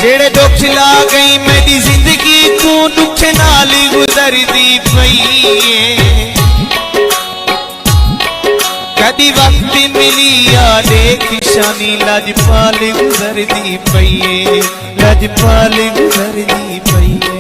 जेड़े दुख ला गई मेरी जिंदगी तू दुख नाल गुजरदी पई कदी वक्त मिली यादे किशानी लजपाल गुजरदी पई लजपाल गुजरदी पई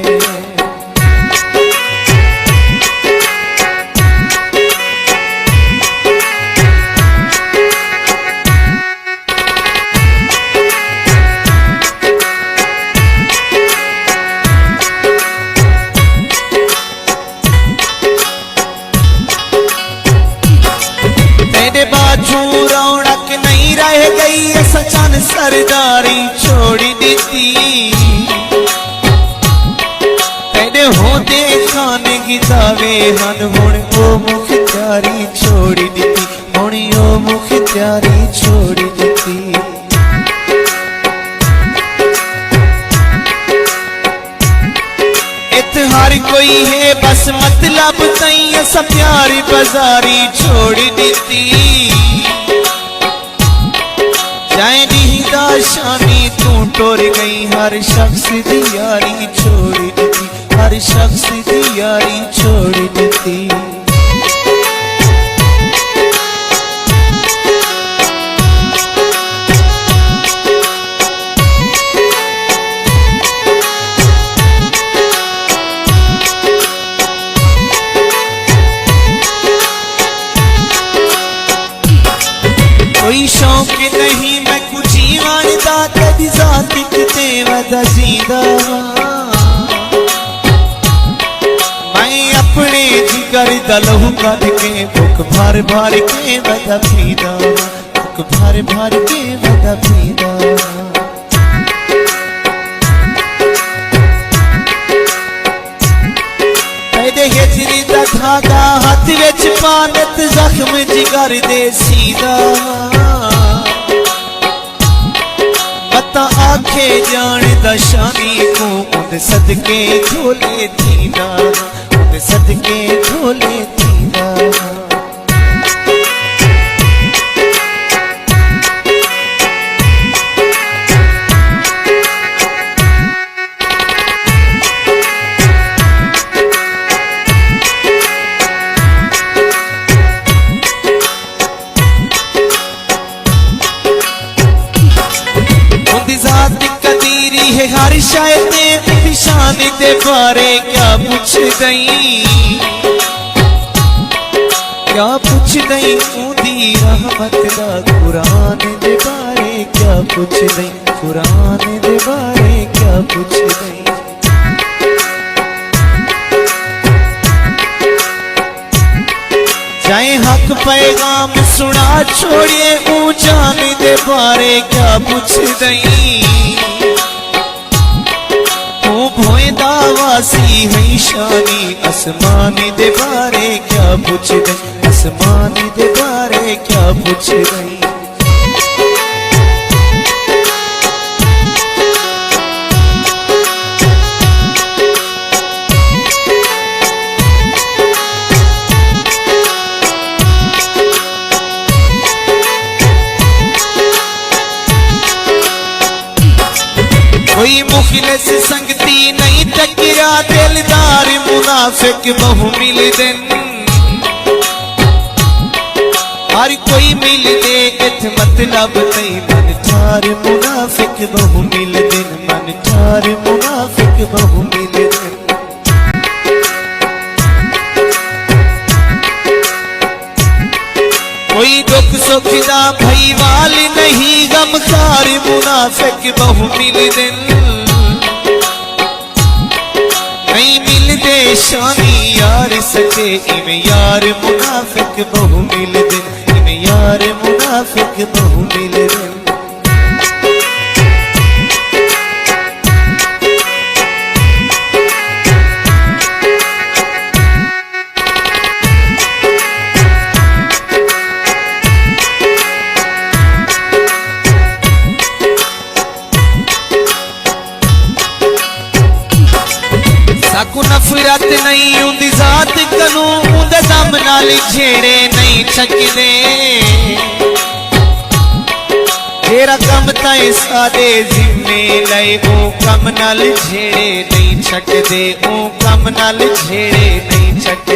बाजू रौनक नहीं रह गई सचन सरदारी छोड़ दी तेरे होते खाने की दावे हन हुण ओ मुख्तारी छोड़ दी हुण ओ मुख्तारी छोड़ दी हर कोई है बस मतलब तई सब प्यारी बाजारी छोड़ दी जाए दीदा शानी तू टोर गई हर शख्स दी यारी छोड़ दी हर शख्स दी यारी छोड़ दी कोई शौक नहीं मैं कुछ जीवनदा तेरी जात किते वदा जीदा मैं अपने जिगर दा लहू कद के भुख भर भर के वदा पीदा भुख भर भर के वदा पीदा हिजरी दा धागा हाथ विच पानत जख्म जिगर दे सीधा पता आखे जान दशानी को उन सदके झोले थीना उन सदके झोले थीना हर शायद निशान दे बारे क्या पूछ दई ऊंदी रहमत दा कुरान दे बारे क्या पूछ दई कुरान दे बारे क्या पूछ दई चाहे हक पैगाम सुना छोड़िए ऊंचान दे बारे क्या पूछ दई दावासी है शानी आसमानी दे बारे क्या पूछ गई आसमानी दे बारे क्या पूछ गई कोई मुखलिस संगती नहीं टकरा दिलदार मुनाफिक बहु मिल दिन हर कोई मिल दे इत मतलब नहीं मन ठार मुनाफिक बहु मिल दिन मन ठार मुनाफिक बहु मिल दिन कोई दुख सुख दा भईवाल नहीं गमखार मुनाफिक बहु मिल दिन नहीं मिलदे शानी यार सके इवें यार मुनाफिक बहु मिल दिन इवें यार मुनाफिक बहु मिल दिन साकू नफरत नहीं उंदी जात कनू उंदे दम नाल छेड़े नहीं छकदे तेरा कम ताए सादे मेले ओ कम नाल झेड़े नहीं छटदे ओ कम नाल झेड़े नहीं छटदे